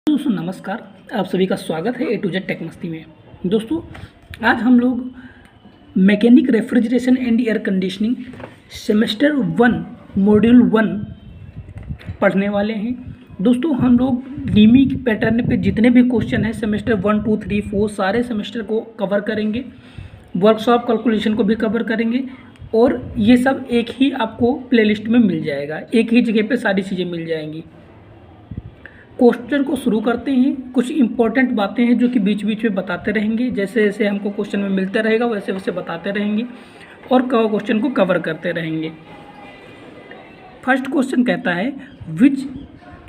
दोस्तों नमस्कार। आप सभी का स्वागत है ए टू जेड टेक मस्ती में। दोस्तों आज हम लोग mechanic refrigeration and air conditioning semester 1 module 1 पढ़ने वाले हैं। दोस्तों हम लोग नीमी पैटर्न पे जितने भी क्वेश्चन हैं सेमेस्टर 1, 2, 3, 4 सारे सेमेस्टर को कवर करेंगे। वर्कशॉप कैलकुलेशन को भी कवर करेंगे और ये सब एक ही आपको प्लेलिस्ट में मिल जाएगा, एक ही जगह पे सारी चीज़ें मिल जाएंगी। क्वेश्चन को शुरू करते हैं। कुछ इंपॉर्टेंट बातें हैं जो कि बीच बीच में बताते रहेंगे, जैसे जैसे हमको क्वेश्चन में मिलते रहेगा वैसे वैसे बताते रहेंगे और क्वेश्चन को कवर करते रहेंगे। फर्स्ट क्वेश्चन कहता है which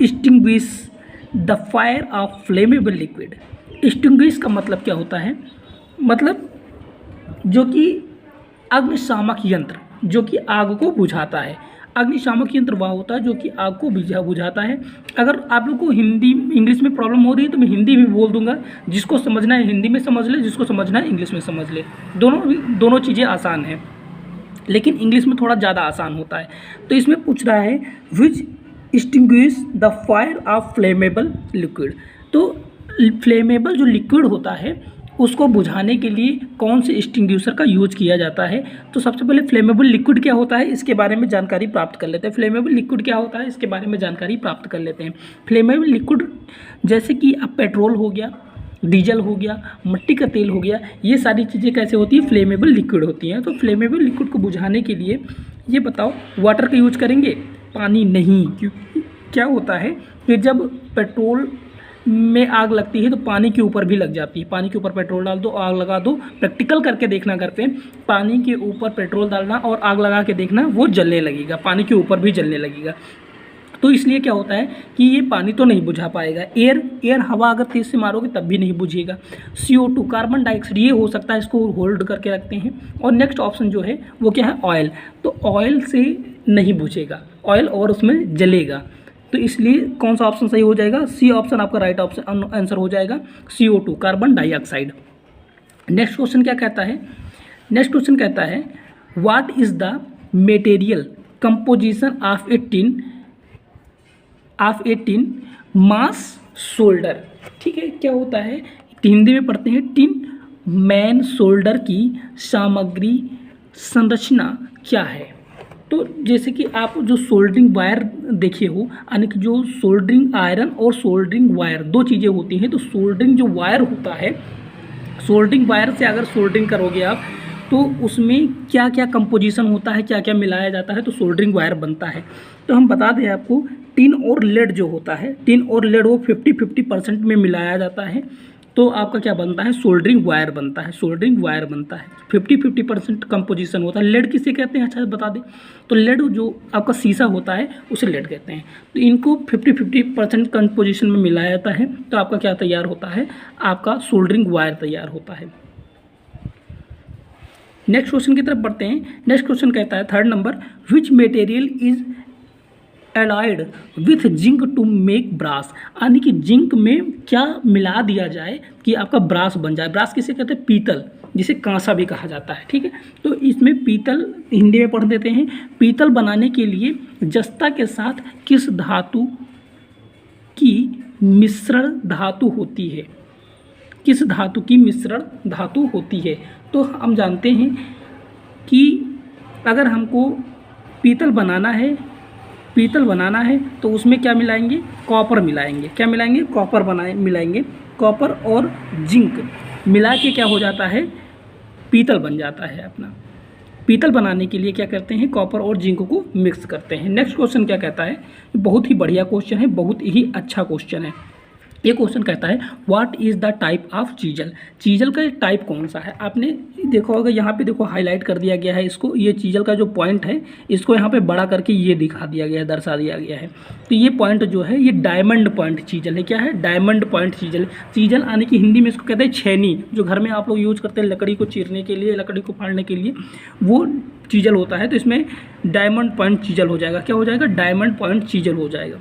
extinguish the fire of flammable liquid. Extinguish का मतलब क्या होता है? मतलब जो कि अग्निशामक यंत्र जो कि आग को बुझाता है। अग्निशामक यंत्र वह होता है जो कि आग को बुझाता है। अगर आप लोग को हिंदी इंग्लिश में प्रॉब्लम हो रही है तो मैं हिंदी भी बोल दूंगा। जिसको समझना है हिंदी में समझ ले, जिसको समझना है इंग्लिश में समझ ले। दोनों चीज़ें आसान हैं, लेकिन इंग्लिश में थोड़ा ज़्यादा आसान होता है। तो इसमें पूछ रहा है which extinguish the fire of flammable liquid. तो फ्लेमेबल जो लिक्विड होता है उसको बुझाने के लिए कौन से एक्सटिंग्विशर का यूज किया जाता है? तो सबसे पहले फ्लेमेबल लिक्विड क्या होता है इसके बारे में जानकारी प्राप्त कर लेते हैं। फ्लेमेबल लिक्विड क्या होता है इसके बारे में जानकारी प्राप्त कर लेते हैं। फ्लेमेबल लिक्विड जैसे कि अब पेट्रोल हो गया, डीजल हो गया, मिट्टी का तेल हो गया, ये सारी चीज़ें कैसे होती है? फ्लेमेबल लिक्विड होती हैं। तो फ्लेमेबल लिक्विड को बुझाने के लिए ये बताओ वाटर का यूज करेंगे? पानी नहीं। क्योंकि क्या होता है कि जब पेट्रोल में आग लगती है तो पानी के ऊपर भी लग जाती है। पानी के ऊपर पेट्रोल डाल दो, आग लगा दो, प्रैक्टिकल करके देखना घर पे। पानी के ऊपर पेट्रोल डालना और आग लगा के देखना, वो जलने लगेगा, पानी के ऊपर भी जलने लगेगा। तो इसलिए क्या होता है कि ये पानी तो नहीं बुझा पाएगा। एयर हवा अगर तेज़ से मारोगे तब भी नहीं बुझेगा। CO2 कार्बन डाइऑक्साइड ये हो सकता है, इसको होल्ड करके रखते हैं। और नेक्स्ट ऑप्शन जो है वो क्या है? ऑयल। तो ऑयल से नहीं बुझेगा, ऑयल और उसमें जलेगा। तो इसलिए कौन सा ऑप्शन सही हो जाएगा? सी ऑप्शन आपका राइट ऑप्शन आंसर हो जाएगा, CO2 carbon dioxide. Next question क्या कहता है? नेक्स्ट क्वेश्चन कहता है what is the material composition of a tin mass solder. ठीक है, क्या होता है? हिंदी में पढ़ते हैं टिन मैन सोल्डर की सामग्री संरचना क्या है? तो जैसे कि आप जो सोल्डरिंग वायर देखे हो, यानी कि जो सोल्डरिंग आयरन और सोल्डरिंग वायर दो चीज़ें होती हैं। तो सोल्डरिंग जो वायर होता है, सोल्डरिंग वायर से अगर सोल्डरिंग करोगे आप तो उसमें क्या क्या कंपोजिशन होता है, क्या क्या मिलाया जाता है, तो सोल्डरिंग वायर बनता है। तो हम बता दें आपको, टिन और लेड जो होता है, टिन और लेड वो 50-50% में मिलाया जाता है। तो आपका क्या बनता है? सोल्डरिंग वायर बनता है। सोल्डरिंग वायर बनता है, 50-50% कंपोजिशन होता है। लेड किसे कहते हैं? अच्छा बता दें, तो लेड जो आपका शीशा होता है उसे लेड कहते हैं। तो इनको 50-50% कंपोजिशन में मिलाया जाता है। तो आपका क्या तैयार होता है? आपका सोल्डरिंग वायर तैयार होता है। नेक्स्ट क्वेश्चन की तरफ बढ़ते हैं। नेक्स्ट क्वेश्चन कहता है third number, which material is allied with zinc to make brass. यानी कि जिंक में क्या मिला दिया जाए कि आपका ब्रास बन जाए। ब्रास किसे कहते हैं? पीतल, जिसे कांसा भी कहा जाता है। ठीक है, तो इसमें पीतल हिंदी में पढ़ देते हैं। पीतल बनाने के लिए जस्ता के साथ किस धातु की मिश्रण धातु होती है? किस धातु की मिश्रण धातु होती है? तो हम जानते हैं कि अगर हमको पीतल बनाना है तो उसमें क्या मिलाएंगे? कॉपर मिलाएंगे। क्या मिलाएंगे? कॉपर मिलाएंगे। कॉपर और जिंक मिला के क्या हो जाता है? पीतल बन जाता है अपना। पीतल बनाने के लिए क्या करते हैं? कॉपर और जिंक को मिक्स करते हैं। नेक्स्ट क्वेश्चन क्या कहता है? बहुत ही बढ़िया क्वेश्चन है, बहुत ही अच्छा क्वेश्चन है। ये क्वेश्चन कहता है what is the type of chisel. Chisel का टाइप कौन सा है? आपने देखा होगा, यहाँ पे देखो हाईलाइट कर दिया गया है इसको। ये चीजल का जो पॉइंट है इसको यहाँ पे बड़ा करके ये दिखा दिया गया है, दर्शा दिया गया है। तो ये पॉइंट जो है ये डायमंड पॉइंट चीजल है। क्या है? Diamond point chisel. चीजल आने की हिंदी में इसको कहते हैं छेनी, जो घर में आप लोग यूज करते हैं लकड़ी को चीरने के लिए, लकड़ी को फाड़ने के लिए, वो चीजल होता है। तो इसमें डायमंड पॉइंट चीजल हो जाएगा। क्या हो जाएगा? डायमंड पॉइंट चीजल हो जाएगा।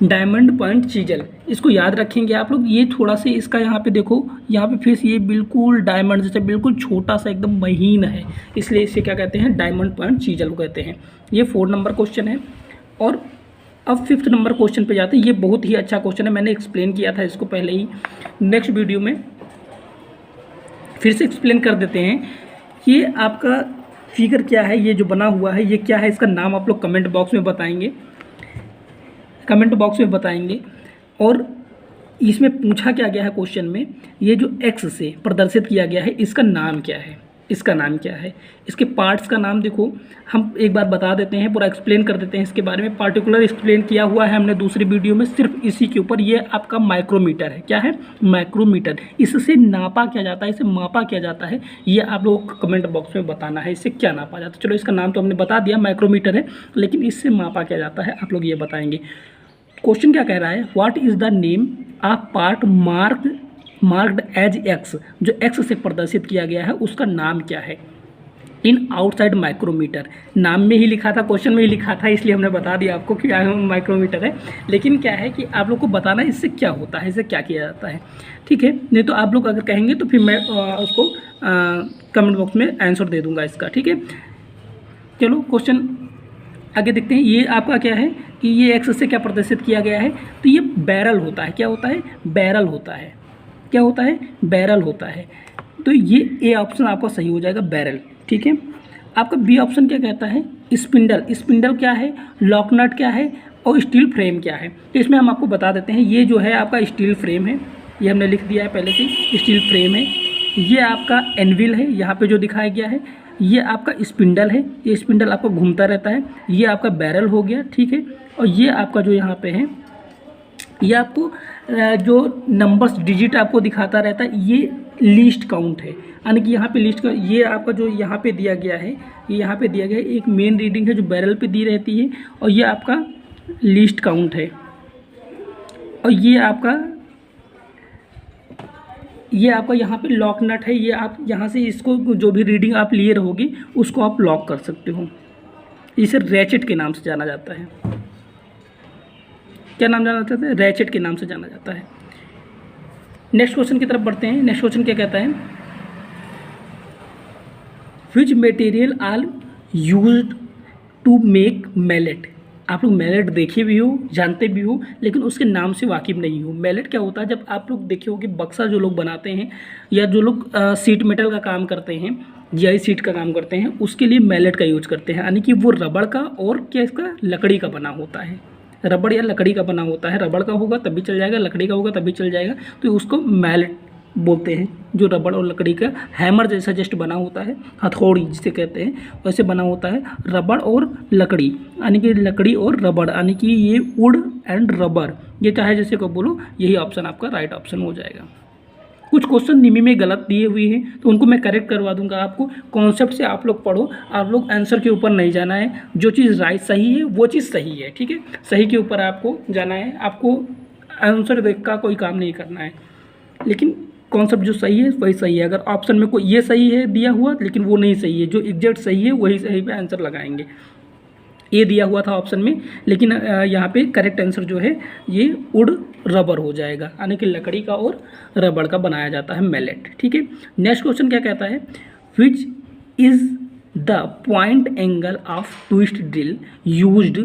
डायमंड पॉइंट चीजल, इसको याद रखेंगे आप लोग। ये थोड़ा सा इसका यहाँ पे देखो, यहाँ पे फेस ये बिल्कुल डायमंड जैसे बिल्कुल छोटा सा एकदम महीन है, इसलिए इसे क्या कहते हैं? डायमंड पॉइंट चीजल कहते हैं। ये 4 नंबर क्वेश्चन है। और अब 5th नंबर क्वेश्चन पे जाते हैं। ये बहुत ही अच्छा क्वेश्चन है, मैंने एक्सप्लेन किया था इसको पहले ही, नेक्स्ट वीडियो में फिर से एक्सप्लेन कर देते हैं। ये आपका फिगर क्या है, ये जो बना हुआ है ये क्या है, इसका नाम आप लोग कमेंट बॉक्स में बताएंगे, कमेंट बॉक्स में बताएंगे। और इसमें पूछा क्या गया है क्वेश्चन में, ये जो एक्स से प्रदर्शित किया गया है इसका नाम क्या है, इसका नाम क्या है, इसके पार्ट्स का नाम देखो हम एक बार बता देते हैं, पूरा एक्सप्लेन कर देते हैं इसके बारे में। पार्टिकुलर एक्सप्लेन किया हुआ है हमने दूसरी वीडियो में सिर्फ इसी के ऊपर। ये आपका माइक्रोमीटर है, क्या है, माइक्रोमीटर। इससे नापा क्या जाता है, इसे मापा क्या जाता है, ये आप लोगों को कमेंट बॉक्स में बताना है, इससे क्या नापा जाता है। चलो इसका नाम तो हमने बता दिया, माइक्रोमीटर है, लेकिन इससे मापा क्या जाता है आप लोग ये बताएंगे। क्वेश्चन क्या कह रहा है, what is the name of part marked as X, जो एक्स से प्रदर्शित किया गया है उसका नाम क्या है इन आउटसाइड माइक्रोमीटर। नाम में ही लिखा था, क्वेश्चन में ही लिखा था, इसलिए हमने बता दिया आपको कि माइक्रोमीटर है, लेकिन क्या है कि आप लोग को बताना इससे क्या होता है, इससे क्या किया जाता है, ठीक है। नहीं तो आप लोग अगर कहेंगे तो फिर मैं उसको कमेंट बॉक्स में आंसर दे दूंगा इसका, ठीक है। चलो क्वेश्चन आगे देखते हैं। ये आपका क्या है कि ये एक्स से क्या प्रदर्शित किया गया है, तो ये बैरल होता है, क्या होता है, बैरल होता है, क्या होता है, बैरल होता है। तो ये ए ऑप्शन आपका सही हो जाएगा, बैरल, ठीक है। आपका बी ऑप्शन क्या कहता है, स्पिंडल। स्पिंडल क्या है, लॉक नट क्या है, और स्टील फ्रेम क्या है। तो इसमें हम आपको बता देते हैं, ये जो है आपका स्टील फ्रेम है, ये हमने लिख दिया है पहले से, स्टील फ्रेम है। ये आपका एनविल है, यहाँ पे जो दिखाया गया है, ये आपका स्पिंडल है, ये स्पिंडल आपको घूमता रहता है। ये आपका बैरल हो गया, ठीक है। और ये आपका जो यहाँ पे है, ये आपको जो नंबर्स डिजिट आपको दिखाता रहता है, ये लीस्ट काउंट है, यानी कि यहाँ पे लिस्ट का ये आपका जो यहाँ पे दिया गया है, ये यहाँ पे दिया गया है एक मेन रीडिंग है जो बैरल पे दी रहती है, और ये आपका लीस्ट काउंट है। और ये आपका यहाँ पे लॉक नट है, ये आप यहाँ से इसको जो भी रीडिंग आप लिए रहोगे उसको आप लॉक कर सकते हो। इसे रैचेट के नाम से जाना जाता है, क्या नाम जाना जाता है, रैचेट के नाम से जाना जाता है। नेक्स्ट क्वेश्चन की तरफ बढ़ते हैं। नेक्स्ट क्वेश्चन क्या कहता है, which material are used to make mallet. आप लोग मैलेट देखे भी हो, जानते भी हो, लेकिन उसके नाम से वाकिफ नहीं हो। मैलेट क्या होता है, जब आप लोग देखे हो कि बक्सा जो लोग बनाते हैं या जो लोग सीट मेटल का काम करते हैं, जीआई सीट का काम करते हैं, उसके लिए मैलेट का यूज करते हैं, यानी कि वो रबड़ का और क्या इसका लकड़ी का बना होता है, रबड़ या लकड़ी का बना होता है। रबड़ का होगा तब भी चल जाएगा, लकड़ी का होगा तब भी चल जाएगा, तो उसको मैलेट बोलते हैं। जो रबड़ और लकड़ी का हैमर जैसा जस्ट बना होता है, हथौड़ी जिसे कहते हैं, वैसे बना होता है रबड़ और लकड़ी, यानी कि लकड़ी और रबड़, यानी कि ये वुड एंड रबर, ये चाहे जैसे को बोलो, यही ऑप्शन आपका राइट ऑप्शन हो जाएगा। कुछ क्वेश्चन निमी में गलत दिए हुए हैं तो उनको मैं करेक्ट करवा दूंगा आपको। कॉन्सेप्ट से आप लोग पढ़ो, आप लोग आंसर के ऊपर नहीं जाना है। जो चीज़ राइट सही है वो चीज़ सही है, ठीक है, सही के ऊपर आपको जाना है, आपको आंसर देख का कोई काम नहीं करना है। लेकिन कॉन्सेप्ट जो सही है वही सही है। अगर ऑप्शन में कोई ये सही है दिया हुआ लेकिन वो नहीं सही है, जो एग्जैक्ट सही है वही सही पे आंसर लगाएंगे। ये दिया हुआ था ऑप्शन में, लेकिन यहाँ पे करेक्ट आंसर जो है ये वुड रबर हो जाएगा, यानी कि लकड़ी का और रबड़ का बनाया जाता है मैलेट, ठीक है। नेक्स्ट क्वेश्चन क्या कहता है, which is the point angle of twist drill used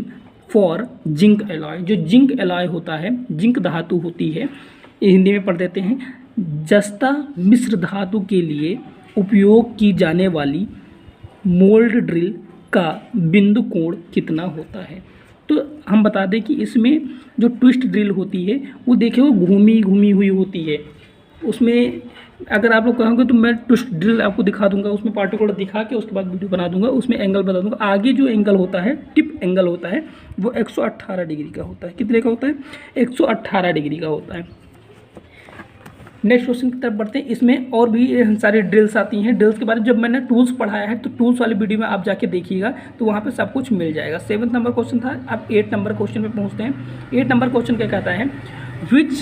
for zinc alloy. जो जिंक एलॉय होता है, जिंक धातु होती है, ये हिंदी में पढ़ देते हैं। जस्ता मिश्र धातु के लिए उपयोग की जाने वाली मोल्ड ड्रिल का बिंदु कोण कितना होता है। तो हम बता दें कि इसमें जो ट्विस्ट ड्रिल होती है वो देखिए वो घूमी हुई होती है। उसमें अगर आप लोग कहोगे तो मैं ट्विस्ट ड्रिल आपको दिखा दूंगा, उसमें पार्टिकुलर दिखा के उसके बाद वीडियो बना दूंगा, उसमें एंगल बता दूंगा। आगे जो एंगल होता है, टिप एंगल होता है, वो 118 डिग्री का होता है। कितने का होता है, 118 डिग्री का होता है। नेक्स्ट क्वेश्चन की तरफ बढ़ते हैं। इसमें और भी सारी ड्रिल्स आती हैं। ड्रिल्स के बारे में जब मैंने टूल्स पढ़ाया है तो टूल्स वाली वीडियो में आप जाके देखिएगा, तो वहाँ पे सब कुछ मिल जाएगा। 7th नंबर क्वेश्चन था, अब 8 नंबर क्वेश्चन पे पहुँचते हैं। 8 नंबर क्वेश्चन क्या कहता है, which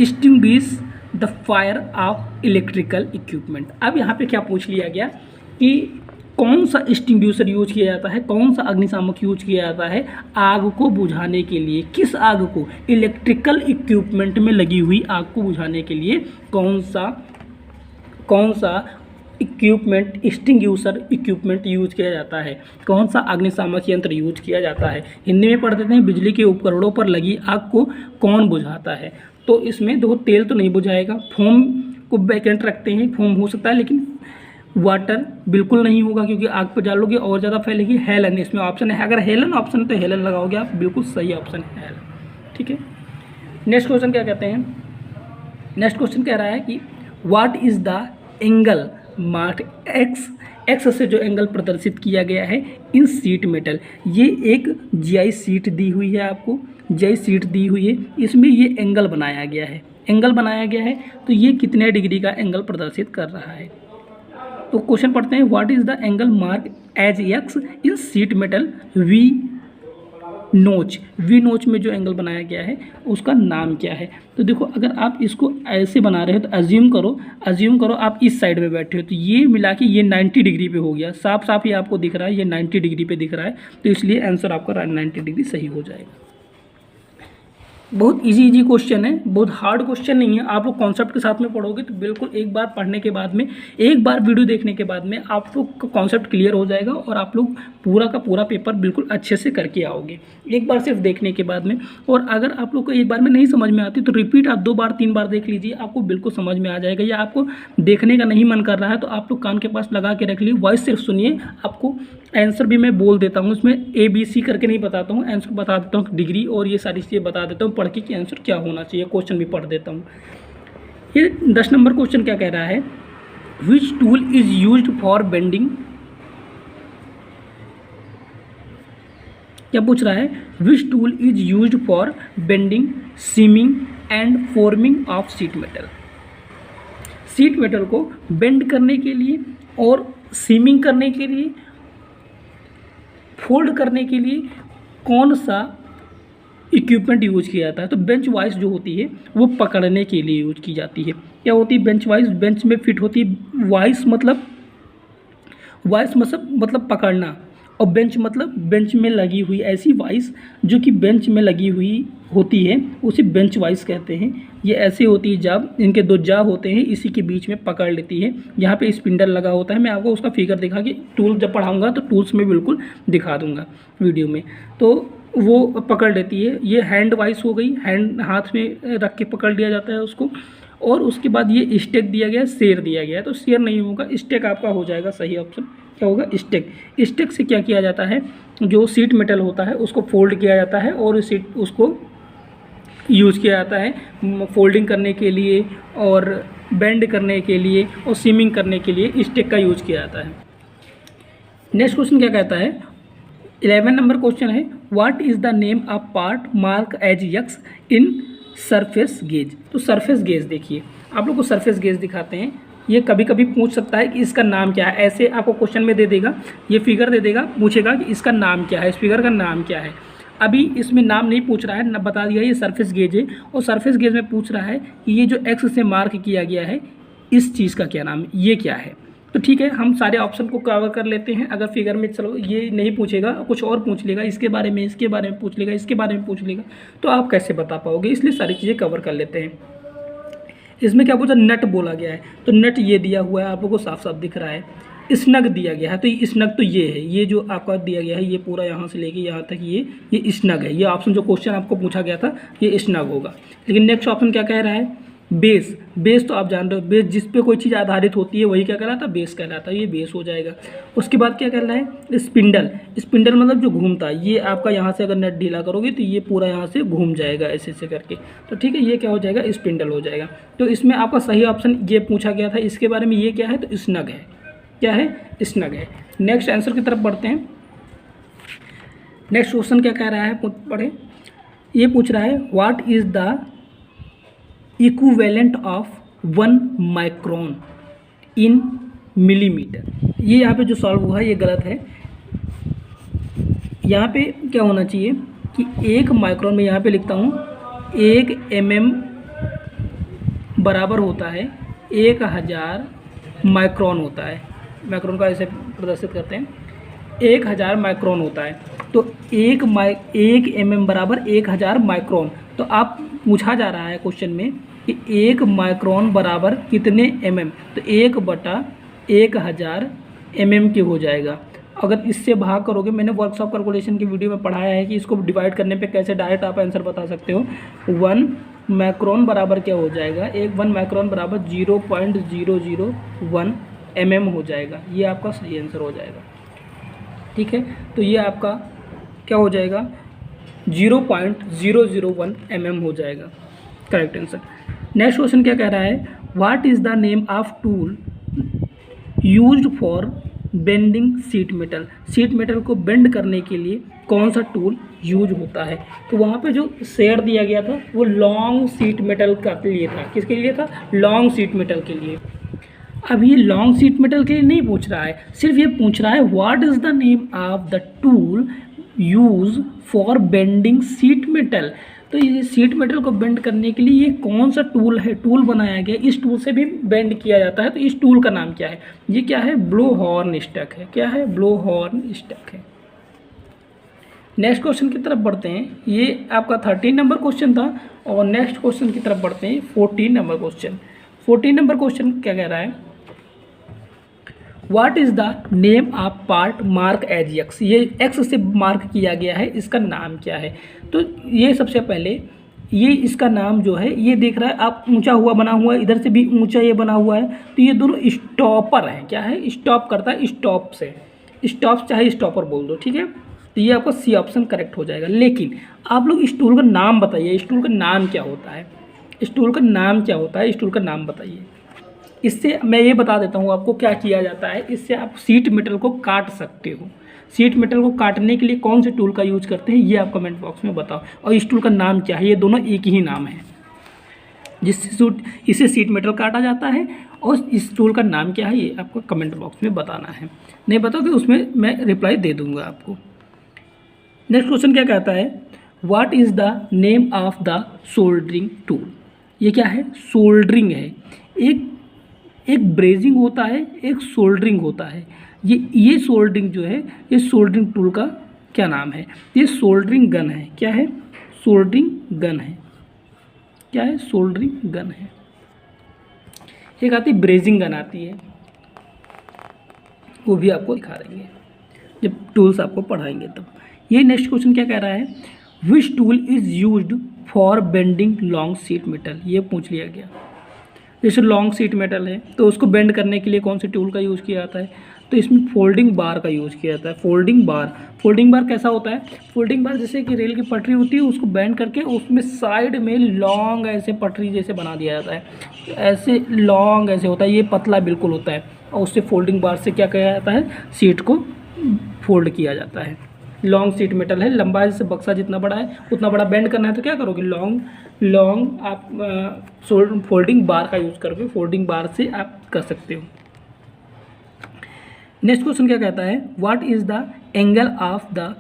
extinguish the fire of electrical equipment. अब यहाँ पे क्या पूछ लिया गया कि कौन सा एक्सटिंग्विशर यूज किया जाता है, कौन सा अग्निशामक यूज किया जाता है आग को बुझाने के लिए। किस आग को, इलेक्ट्रिकल इक्विपमेंट में लगी हुई आग को बुझाने के लिए कौन सा इक्विपमेंट एक्सटिंग्विशर इक्विपमेंट यूज किया जाता है? कौन सा अग्निशामक यंत्र यूज किया जाता है? हिंदी में पढ़ देते हैं, बिजली के उपकरणों पर लगी आग को कौन बुझाता है? तो इसमें देखो तेल तो नहीं बुझाएगा, फोम को वैकेंट रखते हैं, फोम हो सकता है लेकिन वाटर बिल्कुल नहीं होगा क्योंकि आग पर डालोगे और ज़्यादा फैलेगी। हेलन इसमें ऑप्शन है, अगर हेलन ऑप्शन है तो हेलन लगाओगे आप, बिल्कुल सही ऑप्शन है हेलन। ठीक है, नेक्स्ट क्वेश्चन क्या कहते हैं? नेक्स्ट क्वेश्चन कह रहा है कि what is the angle mark x से जो एंगल प्रदर्शित किया गया है इन सीट मेटल। ये एक जीआई सीट दी हुई है, आपको जीआई सीट दी हुई है, इसमें ये एंगल बनाया गया है, एंगल बनाया गया है, तो ये कितने डिग्री का एंगल प्रदर्शित कर रहा है? तो क्वेश्चन पढ़ते हैं, what is the angle mark as X in sheet metal V notch में जो एंगल बनाया गया है उसका नाम क्या है? तो देखो अगर आप इसको ऐसे बना रहे हो तो अज्यूम करो आप इस साइड में बैठे हो, तो ये मिला के ये 90 डिग्री पे हो गया, साफ साफ ये आपको दिख रहा है, ये 90 डिग्री पे दिख रहा है, तो इसलिए आंसर आपका 90 डिग्री सही हो जाएगा। बहुत इजी क्वेश्चन है, बहुत हार्ड क्वेश्चन नहीं है। आप लोग कॉन्सेप्ट के साथ में पढ़ोगे तो बिल्कुल एक बार पढ़ने के बाद में, एक बार वीडियो देखने के बाद में आप लोग का कॉन्सेप्ट क्लियर हो जाएगा और आप लोग पूरा का पूरा पेपर बिल्कुल अच्छे से करके आओगे एक बार सिर्फ देखने के बाद में। और अगर आप लोग को एक बार में नहीं समझ में आती तो रिपीट आप 2 बार 3 बार देख लीजिए, आपको बिल्कुल समझ में आ जाएगा। या आपको देखने का नहीं मन कर रहा है तो आप लोग कान के पास लगा के रख लीजिए, वॉइस सिर्फ सुनिए, आपको आंसर भी मैं बोल देता हूँ, उसमें ABC करके नहीं बताता हूँ, आंसर बता देता हूँ, डिग्री और ये सारी चीज़ें बता देता हूँ पढ़ के कि आंसर क्या होना चाहिए, क्वेश्चन भी पढ़ देता हूँ। ये 10 नंबर क्वेश्चन क्या कह रहा है? Which tool is used for bending, क्या पूछ रहा है? Which tool is used for bending seaming and forming of sheet metal. Sheet metal को बेंड करने के लिए और सीमिंग करने के लिए, फोल्ड करने के लिए कौन सा इक्विपमेंट यूज किया जाता है? तो बेंच वाइज जो होती है वो पकड़ने के लिए यूज की जाती है। क्या होती है बेंच वाइज? बेंच में फिट होती है, वाइस मतलब पकड़ना, और बेंच मतलब बेंच में लगी हुई ऐसी वाइस जो कि बेंच में लगी हुई होती है उसे बेंच वाइस कहते हैं। ये ऐसे होती है जब इनके 2 जा होते हैं, इसी के बीच में पकड़ लेती है। यहाँ पे स्पिंडल लगा होता है, मैं आपको उसका फिगर दिखा के टूल जब पढ़ाऊंगा तो टूल्स में बिल्कुल दिखा दूंगा वीडियो में, तो वो पकड़ लेती है। ये हैंड वाइस हो गई, हैंड हाथ में रख के पकड़ लिया जाता है उसको। और उसके बाद ये स्टेक दिया गया है, शेर दिया गया है, तो शेर नहीं होगा, स्टेक आपका हो जाएगा सही ऑप्शन। क्या होगा? स्टेक। स्टेक से क्या किया जाता है? जो सीट मेटल होता है उसको फोल्ड किया जाता है और उसको यूज़ किया जाता है फोल्डिंग करने के लिए और बेंड करने के लिए और सीमिंग करने के लिए स्टेक का यूज़ किया जाता है। नेक्स्ट क्वेश्चन क्या कहता है? 11 नंबर क्वेश्चन है, what is the name of part mark as X in surface gauge. तो सरफेस गेज देखिए, आप लोग को सरफेस गेज दिखाते हैं। ये कभी कभी पूछ सकता है कि इसका नाम क्या है, ऐसे आपको क्वेश्चन में दे देगा, ये फिगर दे देगा, पूछेगा कि इसका नाम क्या है, इस फिगर का नाम क्या है। अभी इसमें नाम नहीं पूछ रहा है, न बता दिया ये सरफेस गेज है, और सरफेस गेज में पूछ रहा है कि ये जो एक्स से मार्क किया गया है इस चीज़ का क्या नाम है, ये क्या है। तो ठीक है, हम सारे ऑप्शन को कवर कर लेते हैं। अगर फिगर में चलो ये नहीं पूछेगा, कुछ और पूछ लेगा, इसके बारे में पूछ लेगा, इसके बारे में पूछ लेगा, तो आप कैसे बता पाओगे, इसलिए सारी चीज़ें कवर कर लेते हैं। इसमें क्या पूछा? नट बोला गया है, तो नट ये दिया हुआ है, आप लोगों को साफ साफ दिख रहा है। स्नग दिया गया है, तो स्नग तो ये है, ये जो आपका दिया गया है ये पूरा यहाँ से लेके यहाँ तक ये स्नग है। ये ऑप्शन जो क्वेश्चन आपको पूछा गया था ये स्नग होगा। लेकिन नेक्स्ट ऑप्शन क्या कह रहा है? बेस। बेस तो आप जान रहे हो, बेस जिस पे कोई चीज़ आधारित होती है वही क्या कहलाता है? बेस कहलाता है, ये बेस हो जाएगा। उसके बाद क्या कहना है? स्पिंडल। स्पिंडल मतलब जो घूमता है, ये आपका यहाँ से अगर नट ढीला करोगे तो ये पूरा यहाँ से घूम जाएगा ऐसे ऐसे करके, तो ठीक है, ये क्या हो जाएगा? स्पिंडल हो जाएगा। तो इसमें आपका सही ऑप्शन ये पूछा गया था, इसके बारे में ये क्या है? तो स्नग है। क्या है? स्नग है। नेक्स्ट आंसर की तरफ बढ़ते हैं। नेक्स्ट क्वेश्चन क्या कह रहा है पढ़े? ये पूछ रहा है, what is the equivalent of 1 micron in millimetre. ये यहाँ पे जो सॉल्व हुआ है ये गलत है। यहाँ पे क्या होना चाहिए कि 1 माइक्रोन में यहाँ पे लिखता हूँ 1 mm बराबर होता है 1000 माइक्रोन होता है। माइक्रोन का ऐसे प्रदर्शित करते हैं, 1000 माइक्रोन होता है। तो 1 mm बराबर 1000 माइक्रोन। तो आप पूछा जा रहा है क्वेश्चन में कि 1 माइक्रोन बराबर कितने mm, तो 1/1000 1000 mm के हो जाएगा। अगर इससे भाग करोगे, मैंने वर्कशॉप कैलकुलेशन की वीडियो में पढ़ाया है कि इसको डिवाइड करने पे कैसे डायरेक्ट आप आंसर बता सकते हो। 1 माइक्रोन बराबर क्या हो जाएगा, 1 माइक्रोन बराबर 0.001 mm हो जाएगा। ये आपका सही आंसर हो जाएगा। ठीक है, तो ये आपका क्या हो जाएगा, 0.001 mm हो जाएगा करेक्ट आंसर। नेक्स्ट क्वेश्चन क्या कह रहा है, what is the name of tool used for bending sheet metal. Sheet metal को बेंड करने के लिए कौन सा टूल यूज होता है। तो वहाँ पे जो शेयर दिया गया था वो लॉन्ग शीट मेटल के लिए था। किसके लिए था, लॉन्ग शीट मेटल के लिए। अब ये लॉन्ग शीट मेटल के लिए नहीं पूछ रहा है, सिर्फ ये पूछ रहा है what is the name of the tool use for bending sheet metal. तो ये शीट मेटल को बेंड करने के लिए ये कौन सा टूल है, टूल बनाया गया, इस टूल से भी बेंड किया जाता है। तो इस टूल का नाम क्या है, ये क्या है, ब्लो हॉर्न स्टक है। क्या है, ब्लो हॉर्न स्टक है। नेक्स्ट क्वेश्चन की तरफ बढ़ते हैं। ये आपका 13 नंबर क्वेश्चन था और नेक्स्ट क्वेश्चन की तरफ बढ़ते हैं 14 नंबर क्वेश्चन। 14 नंबर क्वेश्चन क्या कह रहा है, what is the name of part mark as X. ये एक्स से मार्क किया गया है, इसका नाम क्या है। तो ये सबसे पहले ये इसका नाम जो है, ये देख रहा है आप, ऊंचा हुआ बना हुआ है, इधर से भी ऊंचा ये बना हुआ है। तो ये दोनों स्टॉपर हैं। क्या है, स्टॉप करता है, स्टॉप से, स्टॉप चाहे स्टॉपर बोल दो। ठीक है, तो ये आपका सी ऑप्शन करेक्ट हो जाएगा। लेकिन आप लोग इस टूल का नाम बताइए, इस टूल का नाम क्या होता है, इस टूल का नाम क्या होता है, इस टूल का नाम बताइए। इससे मैं ये बता देता हूँ आपको क्या किया जाता है। इससे आप शीट मेटल को काट सकते हो। शीट मेटल को काटने के लिए कौन से टूल का यूज करते हैं, ये आप कमेंट बॉक्स में बताओ। और इस टूल का नाम क्या है, ये दोनों एक ही नाम है, जिससे इससे शीट मेटल काटा जाता है। और इस टूल का नाम क्या है, ये आपको कमेंट बॉक्स में बताना है। नहीं बताओगे उसमें मैं रिप्लाई दे दूँगा आपको। नेक्स्ट क्वेश्चन क्या कहता है, what is the name of the soldering tool. ये क्या है, सोल्डरिंग है। एक ब्रेजिंग होता है, एक सोल्डरिंग होता है। ये सोल्डरिंग जो है, ये सोल्डरिंग टूल का क्या नाम है, ये सोल्डरिंग गन है। क्या है, सोल्डरिंग गन है। क्या है, सोल्डरिंग गन है। एक आती ब्रेजिंग गन आती है, वो भी आपको दिखा देंगे जब टूल्स आपको पढ़ाएंगे तब। ये नेक्स्ट क्वेश्चन क्या कह रहा है, which tool is used for bending long sheet metal. ये पूछ लिया गया। जैसे लॉन्ग शीट मेटल है तो उसको बेंड करने के लिए कौन से टूल का यूज़ किया जाता है, तो इसमें फोल्डिंग बार का यूज़ किया जाता है। फोल्डिंग बार कैसा होता है, फोल्डिंग बार जैसे कि रेल की पटरी होती है, उसको बेंड करके उसमें साइड में लॉन्ग ऐसे पटरी जैसे बना दिया जाता है। ऐसे लॉन्ग ऐसे होता है, ये पतला बिल्कुल होता है। और उससे फोल्डिंग बार से क्या किया जाता है, सीट को फोल्ड किया जाता है। लॉन्ग सीट मेटल है, लंबा जैसे बक्सा जितना बड़ा है उतना बड़ा बेंड करना है तो क्या करोगे, लॉन्ग आप फोल्डिंग बार का यूज़ करोगे। फोल्डिंग बार से आप कर सकते हो। नेक्स्ट क्वेश्चन क्या कहता है, what is the angle of the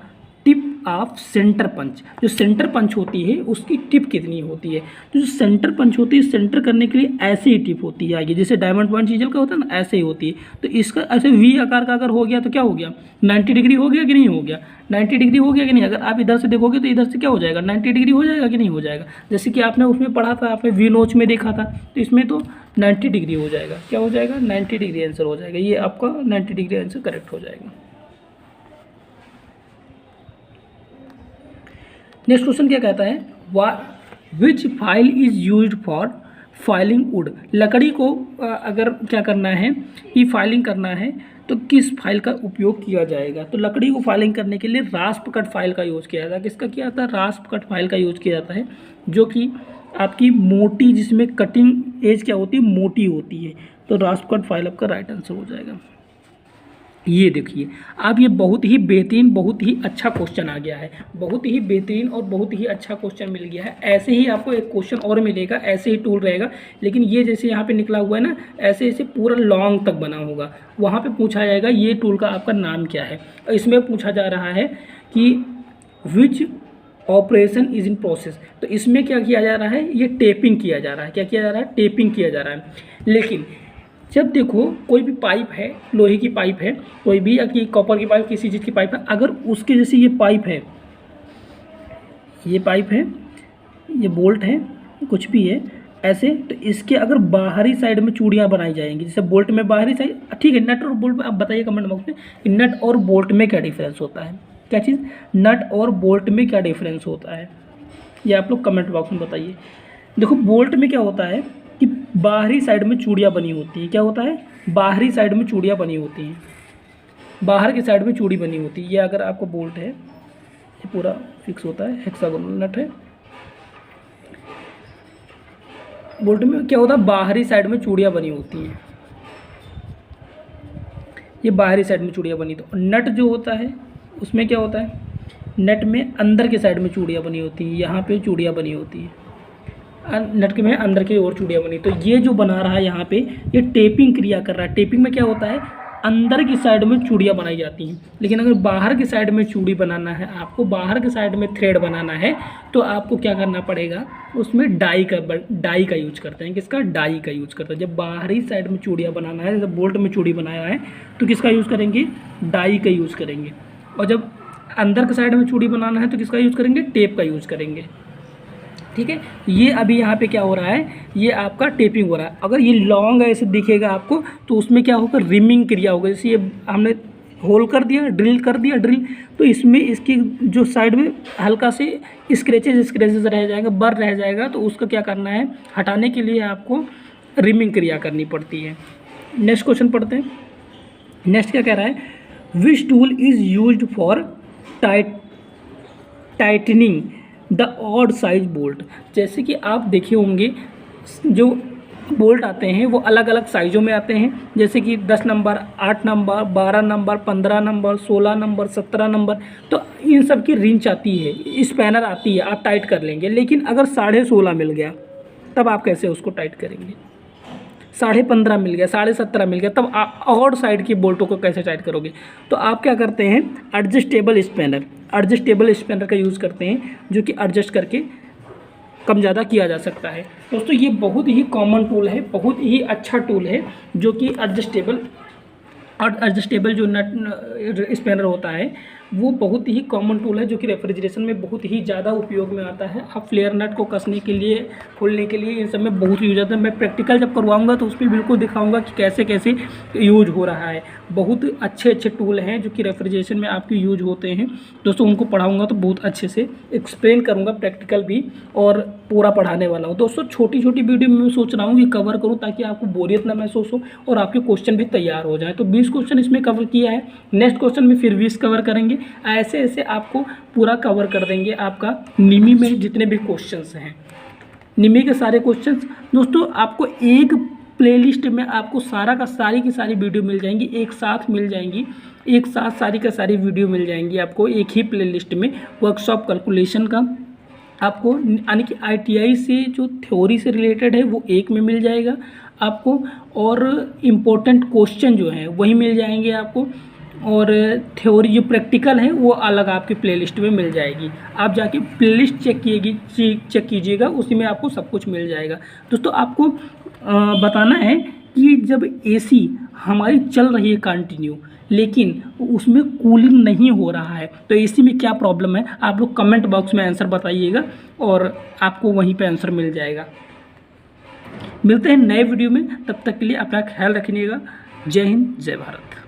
tip of centre punch. जो सेंटर पंच होती है उसकी टिप कितनी होती है, तो जो सेंटर पंच होती है सेंटर करने के लिए ऐसे ही टिप होती है आगे, जैसे डायमंड पॉइंट चीजल का होता है ना, ऐसे ही होती है। तो इसका ऐसे वी आकार का अगर हो गया तो क्या हो गया, 90 डिग्री हो गया कि नहीं हो गया, 90 डिग्री हो गया कि नहीं। अगर आप इधर से देखोगे तो इधर से क्या हो जाएगा, 90 डिग्री हो जाएगा कि नहीं हो जाएगा। जैसे कि आपने उसमें पढ़ा था, आपने वी नोच में देखा था, तो इसमें तो 90 डिग्री हो जाएगा। क्या हो जाएगा, 90 डिग्री आंसर हो जाएगा। ये आपका 90 डिग्री आंसर करेक्ट हो जाएगा। नेक्स्ट क्वेश्चन क्या कहता है, which file is used for filing wood. लकड़ी को अगर क्या करना है कि फाइलिंग करना है तो किस फाइल का उपयोग किया जाएगा। तो लकड़ी को फाइलिंग करने के लिए रास्प कट फाइल का यूज़ किया जाता है। किसका किया जाता है, रास्प कट फाइल का यूज़ किया जाता है, जो कि आपकी मोटी, जिसमें कटिंग एज क्या होती है, मोटी होती है। तो रास्प कट फाइल आपका राइट आंसर हो जाएगा। ये देखिए आप, ये बहुत ही बेहतरीन, बहुत ही अच्छा क्वेश्चन आ गया है, बहुत ही बेहतरीन और बहुत ही अच्छा क्वेश्चन मिल गया है। ऐसे ही आपको एक क्वेश्चन और मिलेगा, ऐसे ही टूल रहेगा, लेकिन ये जैसे यहाँ पे निकला हुआ है ना, ऐसे ऐसे पूरा लॉन्ग तक बना होगा। वहाँ पे पूछा जाएगा ये टूल का आपका नाम क्या है। और इसमें पूछा जा रहा है कि which operation is in process. तो इसमें क्या किया जा रहा है, ये टेपिंग किया जा रहा है। क्या किया जा रहा है, टेपिंग किया जा रहा है। लेकिन जब देखो कोई भी पाइप है, लोहे की पाइप है कोई भी, या कि कॉपर की पाइप, किसी चीज़ की पाइप है, अगर उसके जैसे ये पाइप है, ये पाइप है, ये बोल्ट है, कुछ भी है, ऐसे, तो इसके अगर बाहरी साइड में चूड़ियाँ बनाई जाएंगी, जैसे बोल्ट में बाहरी साइड, ठीक है। नट और बोल्ट में आप बताइए कमेंट बॉक्स में कि नट और बोल्ट में क्या डिफरेंस होता है, क्या चीज़, नट और बोल्ट में क्या डिफरेंस होता है, ये आप लोग कमेंट बॉक्स में बताइए। देखो बोल्ट में क्या होता है कि बाहरी साइड में चूड़ियाँ बनी होती हैं, क्या होता है, बाहरी साइड में चूड़ियाँ बनी होती हैं, बाहर की साइड में चूड़ी बनी होती है। ये अगर आपको बोल्ट है, ये पूरा फिक्स होता है, हेक्सागोनल नट है। बोल्ट में क्या होता है, बाहरी साइड में चूड़ियाँ बनी होती हैं, ये बाहरी साइड में चूड़ियाँ बनी। तो नट जो होता है उसमें क्या होता है, नट में अंदर के साइड में चूड़ियाँ बनी होती हैं, यहाँ पे चूड़ियाँ बनी होती हैं, नट के में अंदर की ओर चूड़ियाँ बनी। तो ये जो बना रहा है यहाँ पे, ये टेपिंग क्रिया कर रहा है। टेपिंग में क्या होता है, अंदर की साइड में चूड़ियाँ बनाई जाती हैं। लेकिन अगर बाहर की साइड में चूड़ी बनाना है, आपको बाहर की साइड में थ्रेड बनाना है, तो आपको क्या करना पड़ेगा, उसमें डाई का यूज करते हैं। किसका, डाई का यूज करते हैं। जब बाहरी साइड में चूड़ियाँ बनाना है, जब बोल्ट में चूड़ी बनाया है, तो किसका यूज़ करेंगे, डाई का यूज़ करेंगे। और जब अंदर के साइड में चूड़ी बनाना है, तो किसका यूज़ करेंगे, टेप का यूज़ करेंगे। ठीक है, ये अभी यहाँ पे क्या हो रहा है, ये आपका टेपिंग हो रहा है। अगर ये लॉन्ग ऐसे दिखेगा आपको, तो उसमें क्या होगा, रिमिंग क्रिया होगा। जैसे ये हमने होल कर दिया, ड्रिल कर दिया, ड्रिल, तो इसमें इसकी जो साइड में हल्का से स्क्रैचेज रह जाएगा, बर रह जाएगा, तो उसका क्या करना है, हटाने के लिए आपको रिमिंग क्रिया करनी पड़ती है। नेक्स्ट क्वेश्चन पढ़ते हैं। नेक्स्ट क्या कह रहा है, which tool is used for tightening the odd size bolt. जैसे कि आप देखे होंगे जो बोल्ट आते हैं वो अलग अलग साइज़ों में आते हैं, जैसे कि 10 number, 8 number, 12 number, 15 number, 16 number, 17 number. तो इन सब की रिंच आती है, स्पैनर आती है, आप टाइट कर लेंगे। लेकिन अगर 16.5 मिल गया, तब आप कैसे उसको टाइट करेंगे, 15.5 मिल गया, 17.5 मिल गया, तब ऑड साइड की बोल्टों को कैसे टाइट करोगे। तो आप क्या करते हैं, एडजस्टेबल स्पैनर का यूज़ करते हैं, जो कि एडजस्ट करके कम ज़्यादा किया जा सकता है। दोस्तों ये बहुत ही कॉमन टूल है, बहुत ही अच्छा टूल है, जो कि एडजस्टेबल जो नट स्पैनर होता है, वो बहुत ही कॉमन टूल है, जो कि रेफ्रिजरेशन में बहुत ही ज़्यादा उपयोग में आता है। आप फ्लेयर नट को कसने के लिए, खोलने के लिए, इन सब में बहुत यूज आता है। मैं प्रैक्टिकल जब करवाऊंगा तो उस पर बिल्कुल दिखाऊंगा कि कैसे कैसे यूज हो रहा है। बहुत अच्छे टूल हैं जो कि रेफ्रिजरेशन में आपके यूज होते हैं। दोस्तों उनको पढ़ाऊँगा तो बहुत अच्छे से एक्सप्लेन करूँगा, प्रैक्टिकल भी और पूरा पढ़ाने वाला हूँ। दोस्तों छोटी छोटी वीडियो में मैं सोच रहा हूँ कि कवर करूँ, ताकि आपको बोरियत ना महसूस हो और आपके क्वेश्चन भी तैयार हो जाए। तो 20 क्वेश्चन इसमें कवर किया है, नेक्स्ट क्वेश्चन में फिर 20 कवर करेंगे। ऐसे ऐसे आपको पूरा कवर कर देंगे आपका निमी में जितने भी क्वेश्चंस हैं, निमी के सारे क्वेश्चंस। दोस्तों आपको एक प्लेलिस्ट में आपको सारी की सारी वीडियो मिल जाएंगी, एक साथ मिल जाएंगी, एक साथ सारी का सारी वीडियो मिल जाएंगी आपको एक ही प्लेलिस्ट में। वर्कशॉप कैलकुलेशन का आपको, यानी कि ITI से जो थ्योरी से रिलेटेड है वो एक में मिल जाएगा आपको, और इम्पोर्टेंट क्वेश्चन जो हैं वही मिल जाएंगे आपको, और थ्योरी जो प्रैक्टिकल है वो अलग आपकी प्लेलिस्ट में मिल जाएगी। आप जाके प्लेलिस्ट चेक कीजिएगा, उसी में आपको सब कुछ मिल जाएगा। दोस्तों आपको बताना है कि जब AC हमारी चल रही है कंटिन्यू, लेकिन उसमें कूलिंग नहीं हो रहा है, तो AC में क्या प्रॉब्लम है, आप लोग कमेंट बॉक्स में आंसर बताइएगा और आपको वहीं पे आंसर मिल जाएगा। मिलते हैं नए वीडियो में, तब तक के लिए अपना ख्याल रखिएगा। जय हिंद, जय भारत।